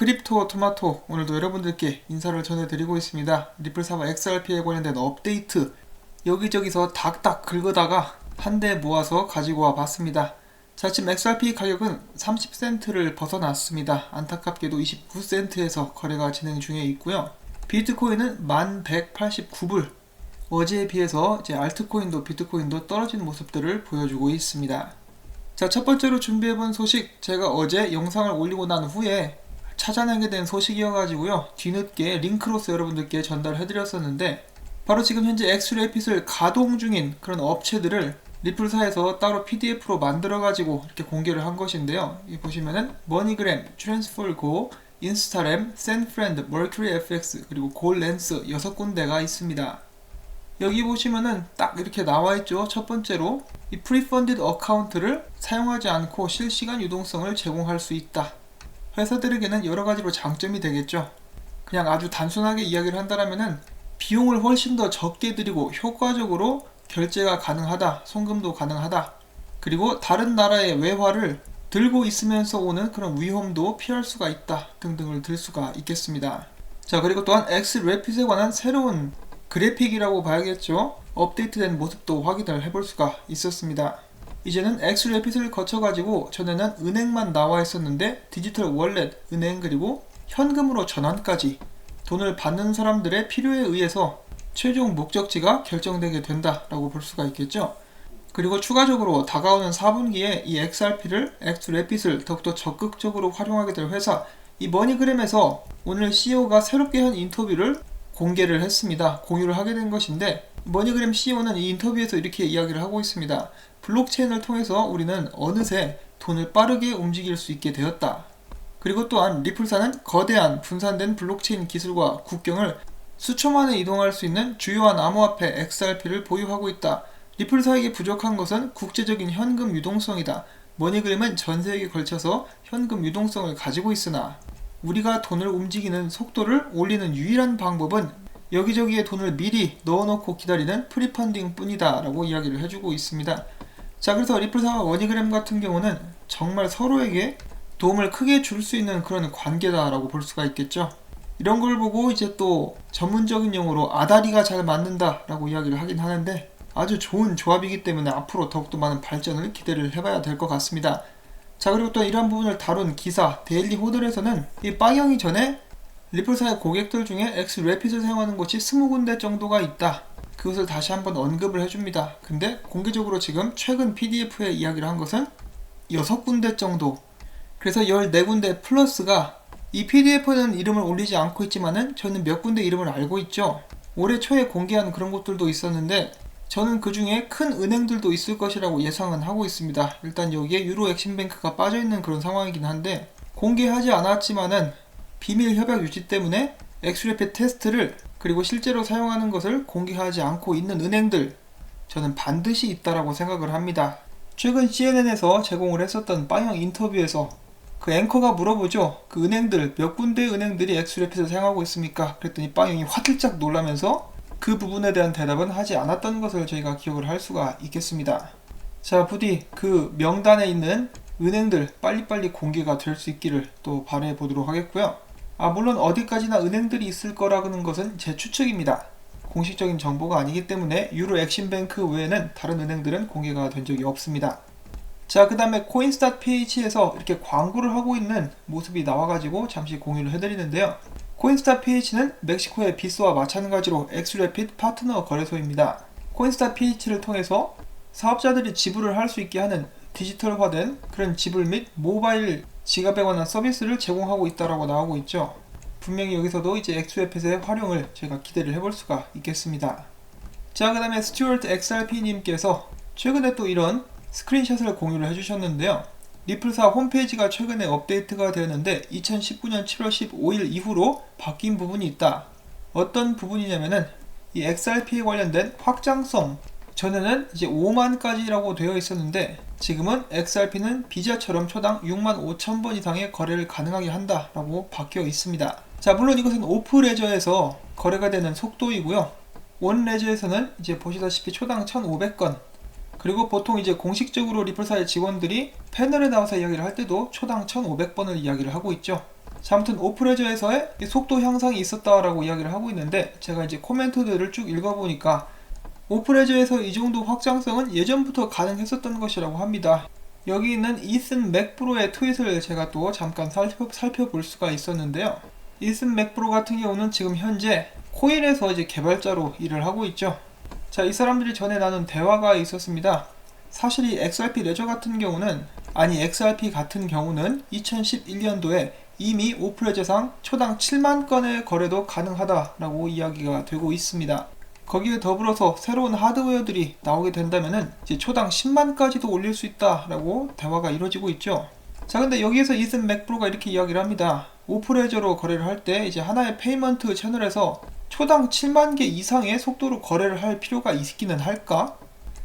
크립토 토마토, 오늘도 여러분들께 인사를 전해드리고 있습니다. 리플사와 XRP에 관련된 업데이트 여기저기서 닥닥 긁어다가 한데 모아서 가지고 와 봤습니다. 자, 지금 XRP 가격은 30센트를 벗어났습니다. 안타깝게도 29센트에서 거래가 진행 중에 있고요. 비트코인은 1189불, 어제에 비해서 이제 알트코인도 비트코인도 떨어진 모습들을 보여주고 있습니다. 자, 첫 번째로 준비해본 소식, 제가 어제 영상을 올리고 난 후에 찾아내게 된 소식이어가지고요, 뒤늦게 링크로서 여러분들께 전달해드렸었는데, 바로 지금 현재 엑스레핏을 가동 중인 그런 업체들을 리플사에서 따로 PDF로 만들어가지고 이렇게 공개를 한 것인데요. 여기 보시면은 머니그램, 트랜스폴고, 인스타램, 샌프렌드, 머큐리 FX, 그리고 골렌스 6군데가 있습니다. 여기 보시면은 딱 이렇게 나와있죠. 첫 번째로 이 프리펀디드 어카운트를 사용하지 않고 실시간 유동성을 제공할 수 있다. 회사들에게는 여러가지로 장점이 되겠죠. 그냥 아주 단순하게 이야기를 한다면은 비용을 훨씬 더 적게 들이고 효과적으로 결제가 가능하다, 송금도 가능하다, 그리고 다른 나라의 외화를 들고 있으면서 오는 그런 위험도 피할 수가 있다 등등을 들 수가 있겠습니다. 자, 그리고 또한 엑스레핏에 관한 새로운 그래픽이라고 봐야겠죠. 업데이트된 모습도 확인을 해볼 수가 있었습니다. 이제는 엑스레핏을 거쳐가지고 전에는 은행만 나와 있었는데 디지털 월렛, 은행, 그리고 현금으로 전환까지 돈을 받는 사람들의 필요에 의해서 최종 목적지가 결정되게 된다라고 볼 수가 있겠죠. 그리고 추가적으로 다가오는 4분기에 이 XRP를, 엑스레핏을 더욱더 적극적으로 활용하게 될 회사, 이 머니그램에서 오늘 CEO가 새롭게 한 인터뷰를 공개를 했습니다. 공유를 하게 된 것인데, 머니그램 CEO는 이 인터뷰에서 이렇게 이야기를 하고 있습니다. 블록체인을 통해서 우리는 어느새 돈을 빠르게 움직일 수 있게 되었다. 그리고 또한 리플사는 거대한 분산된 블록체인 기술과 국경을 수초만에 이동할 수 있는 주요한 암호화폐 XRP를 보유하고 있다. 리플사에게 부족한 것은 국제적인 현금 유동성이다. 머니그램은 전 세계에 걸쳐서 현금 유동성을 가지고 있으나 우리가 돈을 움직이는 속도를 올리는 유일한 방법은 여기저기에 돈을 미리 넣어놓고 기다리는 프리펀딩 뿐이다 라고 이야기를 해주고 있습니다. 자, 그래서 리플사와 머니그램 같은 경우는 정말 서로에게 도움을 크게 줄 수 있는 그런 관계다 라고 볼 수가 있겠죠. 이런 걸 보고 이제 또 전문적인 용어로 아다리가 잘 맞는다 라고 이야기를 하긴 하는데, 아주 좋은 조합이기 때문에 앞으로 더욱더 많은 발전을 기대를 해봐야 될 것 같습니다. 자, 그리고 또 이러한 부분을 다룬 기사 데일리 호들에서는 이 빵형이 전에 리플사의 고객들 중에 엑스레핏을 사용하는 곳이 20군데 정도가 있다, 그것을 다시 한번 언급을 해줍니다. 근데 공개적으로 지금 최근 PDF에 이야기를 한 것은 6군데 정도, 그래서 14군데 플러스가, 이 PDF에는 이름을 올리지 않고 있지만은 저는 몇 군데 이름을 알고 있죠. 올해 초에 공개한 그런 곳들도 있었는데 저는 그 중에 큰 은행들도 있을 것이라고 예상은 하고 있습니다. 일단 여기에 유로 엑심뱅크가 빠져있는 그런 상황이긴 한데, 공개하지 않았지만은 비밀 협약 유지 때문에 엑스레핏 테스트를, 그리고 실제로 사용하는 것을 공개하지 않고 있는 은행들, 저는 반드시 있다라고 생각을 합니다. 최근 CNN에서 제공을 했었던 빵형 인터뷰에서 그 앵커가 물어보죠. 그 은행들, 몇 군데 은행들이 엑스레핏을 사용하고 있습니까? 그랬더니 빵형이 화들짝 놀라면서 그 부분에 대한 대답은 하지 않았던 것을 저희가 기억을 할 수가 있겠습니다. 자, 부디 그 명단에 있는 은행들 빨리빨리 공개가 될 수 있기를 또 바라해 보도록 하겠고요. 물론 어디까지나 은행들이 있을 거라는 것은 제 추측입니다. 공식적인 정보가 아니기 때문에 유로 엑심뱅크 외에는 다른 은행들은 공개가 된 적이 없습니다. 자, 그 다음에 코인스타PH에서 이렇게 광고를 하고 있는 모습이 나와가지고 잠시 공유를 해드리는데요. 코인스타PH는 멕시코의 비스와 마찬가지로 엑스레핏 파트너 거래소입니다. 코인스타PH를 통해서 사업자들이 지불을 할 수 있게 하는 디지털화된 그런 지불 및 모바일 지갑에 관한 서비스를 제공하고 있다라고 나오고 있죠. 분명히 여기서도 이제 엑스레핏의 활용을 제가 기대를 해볼 수가 있겠습니다. 자, 그 다음에 스튜어트 XRP님께서 최근에 또 이런 스크린샷을 공유를 해주셨는데요. 리플사 홈페이지가 최근에 업데이트가 되었는데 2019년 7월 15일 이후로 바뀐 부분이 있다. 어떤 부분이냐면은 이 XRP에 관련된 확장성, 전에는 이제 5만까지라고 되어 있었는데 지금은 XRP는 비자처럼 초당 65,000번 이상의 거래를 가능하게 한다라고 바뀌어 있습니다. 자, 물론 이것은 오프 레저에서 거래가 되는 속도이고요. 온 레저에서는 이제 보시다시피 초당 1,500건, 그리고 보통 이제 공식적으로 리플사의 직원들이 패널에 나와서 이야기를 할 때도 초당 1,500번을 이야기를 하고 있죠. 자, 아무튼 오프레저에서의 속도 향상이 있었다라고 이야기를 하고 있는데, 제가 이제 코멘트들을 쭉 읽어보니까 오프레저에서 이 정도 확장성은 예전부터 가능했었던 것이라고 합니다. 여기 있는 이슨 맥브로의 트윗을 제가 또 잠깐 살펴볼 수가 있었는데요. 이슨 맥브로 같은 경우는 지금 현재 코일에서 이제 개발자로 일을 하고 있죠. 자, 이 사람들이 전에 나눈 대화가 있었습니다. 사실 이 XRP 레저 같은 경우는, XRP 같은 경우는 2011년도에 이미 오프레저상 초당 7만 건의 거래도 가능하다라고 이야기가 되고 있습니다. 거기에 더불어서 새로운 하드웨어들이 나오게 된다면은 이제 초당 10만까지도 올릴 수 있다라고 대화가 이루어지고 있죠. 자, 근데 여기에서 이슨 맥브로가 이렇게 이야기를 합니다. 오프레저로 거래를 할 때 이제 하나의 페이먼트 채널에서 초당 7만 개 이상의 속도로 거래를 할 필요가 있기는 할까?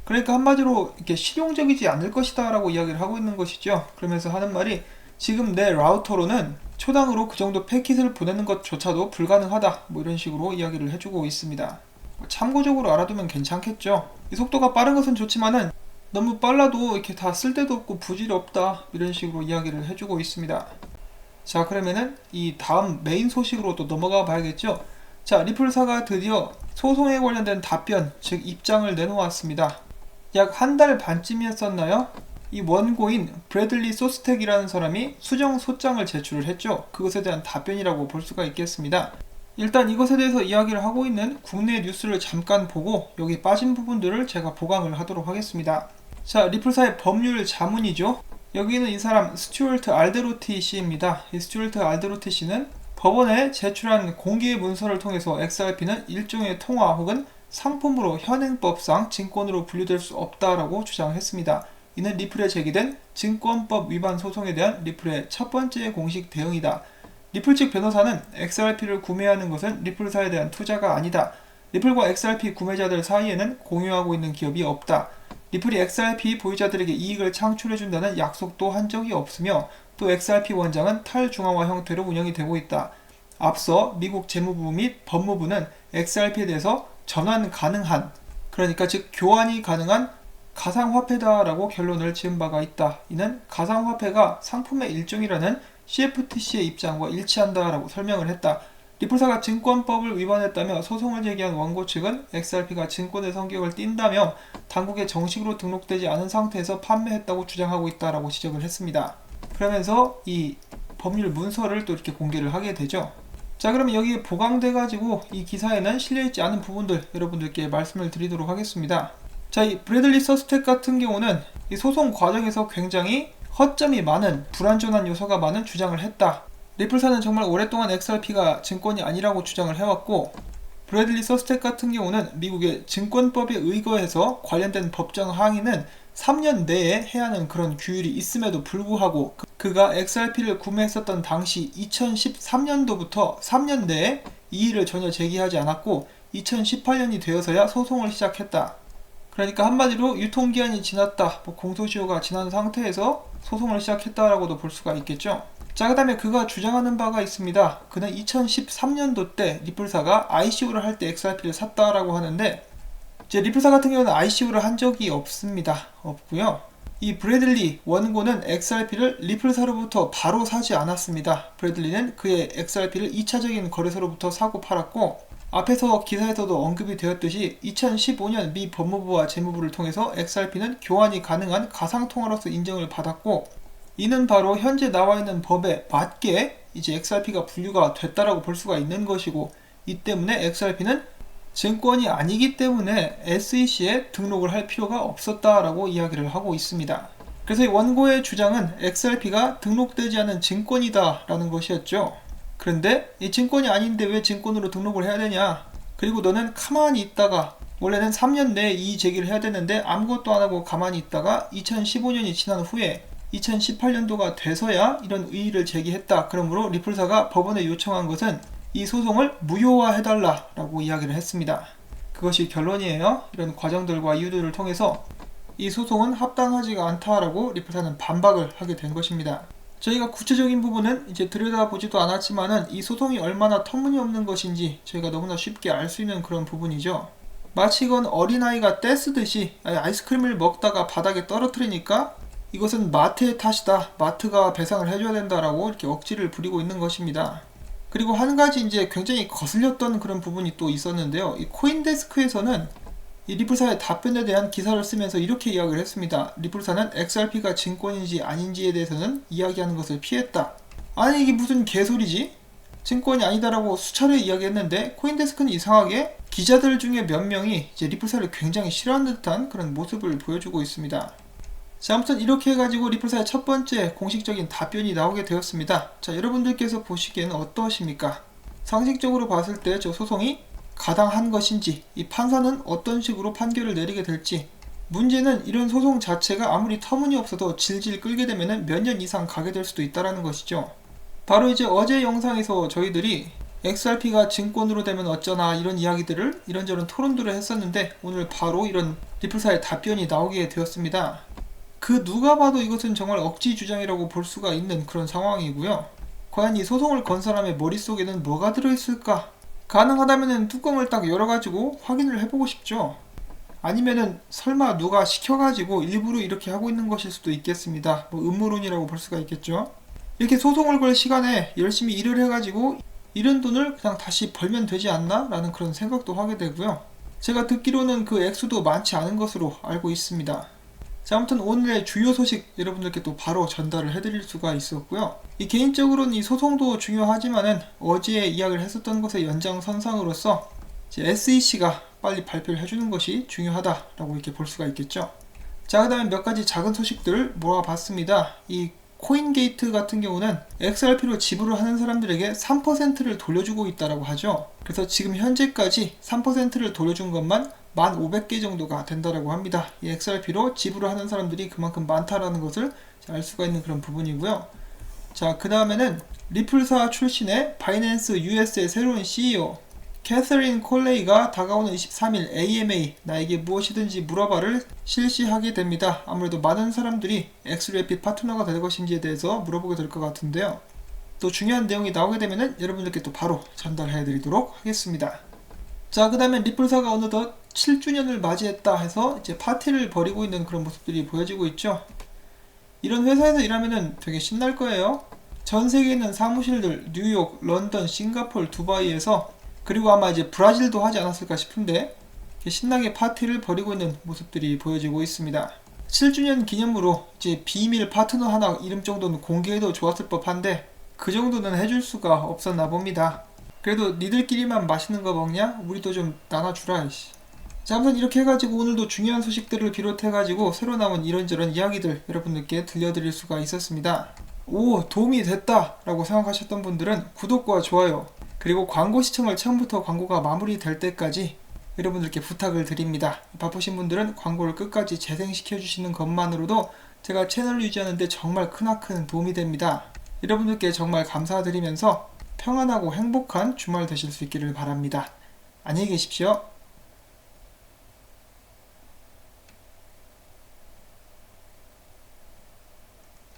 그러니까 한마디로 이렇게 실용적이지 않을 것이다 라고 이야기를 하고 있는 것이죠. 그러면서 하는 말이, 지금 내 라우터로는 초당으로 그 정도 패킷을 보내는 것조차도 불가능하다, 뭐 이런 식으로 이야기를 해주고 있습니다. 참고적으로 알아두면 괜찮겠죠. 이 속도가 빠른 것은 좋지만은 너무 빨라도 이렇게 다 쓸데도 없고 부질이 없다, 이런 식으로 이야기를 해주고 있습니다. 자, 그러면은 이 다음 메인 소식으로 또 넘어가 봐야겠죠. 자, 리플사가 드디어 소송에 관련된 답변, 즉 입장을 내놓았습니다. 약 한 달 반쯤이었었나요? 이 원고인 브래들리 소스텍이라는 사람이 수정 소장을 제출을 했죠. 그것에 대한 답변이라고 볼 수가 있겠습니다. 일단 이것에 대해서 이야기를 하고 있는 국내 뉴스를 잠깐 보고 여기 빠진 부분들을 제가 보강을 하도록 하겠습니다. 자, 리플사의 법률 자문이죠. 여기는 이 사람 스튜어트 알데로티 씨입니다. 이 스튜어트 알데로티 씨는 법원에 제출한 공개 문서를 통해서 XRP는 일종의 통화 혹은 상품으로 현행법상 증권으로 분류될 수 없다라고 주장했습니다. 이는 리플에 제기된 증권법 위반 소송에 대한 리플의 첫 번째 공식 대응이다. 리플 측 변호사는 XRP를 구매하는 것은 리플사에 대한 투자가 아니다. 리플과 XRP 구매자들 사이에는 공유하고 있는 기업이 없다. 리플이 XRP 보유자들에게 이익을 창출해준다는 약속도 한 적이 없으며, 또 XRP 원장은 탈중앙화 형태로 운영이 되고 있다. 앞서 미국 재무부 및 법무부는 XRP에 대해서 전환 가능한, 그러니까 즉 교환이 가능한 가상화폐다라고 결론을 지은 바가 있다. 이는 가상화폐가 상품의 일종이라는 CFTC의 입장과 일치한다라고 설명을 했다. 리플사가 증권법을 위반했다며 소송을 제기한 원고 측은 XRP가 증권의 성격을 띈다며 당국에 정식으로 등록되지 않은 상태에서 판매했다고 주장하고 있다라고 지적을 했습니다. 그러면서 이 법률 문서를 또 이렇게 공개를 하게 되죠. 자, 그러면 여기에 보강돼 가지고 이 기사에는 실려있지 않은 부분들 여러분들께 말씀을 드리도록 하겠습니다. 자, 이 브래들리 서스텍 같은 경우는 이 소송 과정에서 굉장히 허점이 많은, 불완전한 요소가 많은 주장을 했다. 리플사는 정말 오랫동안 XRP가 증권이 아니라고 주장을 해왔고, 브래들리 서스텍 같은 경우는 미국의 증권법에 의거해서 관련된 법정 항의는 3년 내에 해야 하는 그런 규율이 있음에도 불구하고 그가 XRP를 구매했었던 당시 2013년도부터 3년 내에 이의를 전혀 제기하지 않았고 2018년이 되어서야 소송을 시작했다. 그러니까 한마디로 유통기한이 지났다, 공소시효가 지난 상태에서 소송을 시작했다라고도 볼 수가 있겠죠. 자, 그 다음에 그가 주장하는 바가 있습니다. 그는 2013년도 때 리플사가 ICO를 할 때 XRP를 샀다라고 하는데, 이제 리플사 같은 경우는 ICO를 한 적이 없습니다. 없고요. 이 브래들리 원고는 XRP를 리플사로부터 바로 사지 않았습니다. 브래들리는 그의 XRP를 2차적인 거래소로부터 사고 팔았고, 앞에서 기사에서도 언급이 되었듯이 2015년 미 법무부와 재무부를 통해서 XRP는 교환이 가능한 가상통화로서 인정을 받았고, 이는 바로 현재 나와 있는 법에 맞게 이제 XRP가 분류가 됐다라고 볼 수가 있는 것이고, 이 때문에 XRP는 증권이 아니기 때문에 SEC에 등록을 할 필요가 없었다라고 이야기를 하고 있습니다. 그래서 이 원고의 주장은 XRP가 등록되지 않은 증권이다라는 것이었죠. 그런데 이 증권이 아닌데 왜 증권으로 등록을 해야 되냐? 그리고 너는 가만히 있다가, 원래는 3년 내에 이의 제기를 해야 되는데 아무것도 안 하고 가만히 있다가 2015년이 지난 후에 2018년도가 돼서야 이런 의의를 제기했다. 그러므로 리플사가 법원에 요청한 것은 이 소송을 무효화해달라라고 이야기를 했습니다. 그것이 결론이에요. 이런 과정들과 이유들을 통해서 이 소송은 합당하지가 않다라고 리플사는 반박을 하게 된 것입니다. 저희가 구체적인 부분은 이제 들여다보지도 않았지만은 이 소송이 얼마나 터무니없는 것인지 저희가 너무나 쉽게 알 수 있는 그런 부분이죠. 마치 이건 어린아이가 떼쓰듯이 아이스크림을 먹다가 바닥에 떨어뜨리니까 이것은 마트의 탓이다. 마트가 배상을 해줘야 된다라고 이렇게 억지를 부리고 있는 것입니다. 그리고 한 가지 이제 굉장히 거슬렸던 그런 부분이 또 있었는데요. 이 코인데스크에서는 이 리플사의 답변에 대한 기사를 쓰면서 이렇게 이야기를 했습니다. 리플사는 XRP가 증권인지 아닌지에 대해서는 이야기하는 것을 피했다. 아니 이게 무슨 개소리지? 증권이 아니다라고 수차례 이야기했는데 코인데스크는 이상하게 기자들 중에 몇 명이 이제 리플사를 굉장히 싫어하는 듯한 그런 모습을 보여주고 있습니다. 자, 아무튼 이렇게 해가지고 리플사의 첫 번째 공식적인 답변이 나오게 되었습니다. 자, 여러분들께서 보시기에는 어떠십니까? 상식적으로 봤을 때 저 소송이 가당한 것인지, 이 판사는 어떤 식으로 판결을 내리게 될지, 문제는 이런 소송 자체가 아무리 터무니없어도 질질 끌게 되면 몇 년 이상 가게 될 수도 있다는 것이죠. 바로 이제 어제 영상에서 저희들이 XRP가 증권으로 되면 어쩌나 이런 이야기들을 이런저런 토론들을 했었는데 오늘 바로 이런 리플사의 답변이 나오게 되었습니다. 그 누가 봐도 이것은 정말 억지 주장이라고 볼 수가 있는 그런 상황이고요. 과연 이 소송을 건 사람의 머릿속에는 뭐가 들어있을까? 가능하다면 뚜껑을 딱 열어가지고 확인을 해보고 싶죠. 아니면은 설마 누가 시켜가지고 일부러 이렇게 하고 있는 것일 수도 있겠습니다. 뭐 음모론이라고 볼 수가 있겠죠. 이렇게 소송을 걸 시간에 열심히 일을 해가지고 이런 돈을 그냥 다시 벌면 되지 않나? 라는 그런 생각도 하게 되고요. 제가 듣기로는 그 액수도 많지 않은 것으로 알고 있습니다. 자, 아무튼 오늘의 주요 소식 여러분들께 또 바로 전달을 해드릴 수가 있었고요. 이 개인적으로는 이 소송도 중요하지만은 어제 이야기를 했었던 것의 연장선상으로서 이제 SEC가 빨리 발표를 해주는 것이 중요하다라고 이렇게 볼 수가 있겠죠. 자, 그 다음에 몇 가지 작은 소식들을 모아봤습니다. 이 코인게이트 같은 경우는 XRP로 지불을 하는 사람들에게 3%를 돌려주고 있다라고 하죠. 그래서 지금 현재까지 3%를 돌려준 것만 1,500개 정도가 된다라고 합니다. 이 XRP로 지불을 하는 사람들이 그만큼 많다라는 것을 알 수가 있는 그런 부분이고요. 자, 그 다음에는 리플사 출신의 바이낸스 US의 새로운 CEO 캐서린 콜레이가 다가오는 23일 AMA 나에게 무엇이든지 물어봐를 실시하게 됩니다. 아무래도 많은 사람들이 XRP 파트너가 될 것인지에 대해서 물어보게 될 것 같은데요. 또 중요한 내용이 나오게 되면은 여러분들께 또 바로 전달해 드리도록 하겠습니다. 자, 그 다음에 리플사가 어느덧 7주년을 맞이했다 해서 이제 파티를 벌이고 있는 그런 모습들이 보여지고 있죠. 이런 회사에서 일하면은 되게 신날 거예요. 전 세계에 있는 사무실들 뉴욕, 런던, 싱가포르, 두바이에서 그리고 아마 이제 브라질도 하지 않았을까 싶은데 신나게 파티를 벌이고 있는 모습들이 보여지고 있습니다. 7주년 기념으로 이제 비밀 파트너 하나 이름 정도는 공개해도 좋았을 법한데 그 정도는 해줄 수가 없었나 봅니다. 그래도 니들끼리만 맛있는 거 먹냐? 우리도 좀 나눠주라 이씨. 자, 아무튼 이렇게 해가지고 오늘도 중요한 소식들을 비롯해가지고 새로 나온 이런저런 이야기들 여러분들께 들려드릴 수가 있었습니다. 오, 도움이 됐다 라고 생각하셨던 분들은 구독과 좋아요 그리고 광고 시청을 처음부터 광고가 마무리될 때까지 여러분들께 부탁을 드립니다. 바쁘신 분들은 광고를 끝까지 재생시켜 주시는 것만으로도 제가 채널을 유지하는데 정말 크나큰 도움이 됩니다. 여러분들께 정말 감사드리면서 평안하고 행복한 주말 되실 수 있기를 바랍니다. 안녕히 계십시오.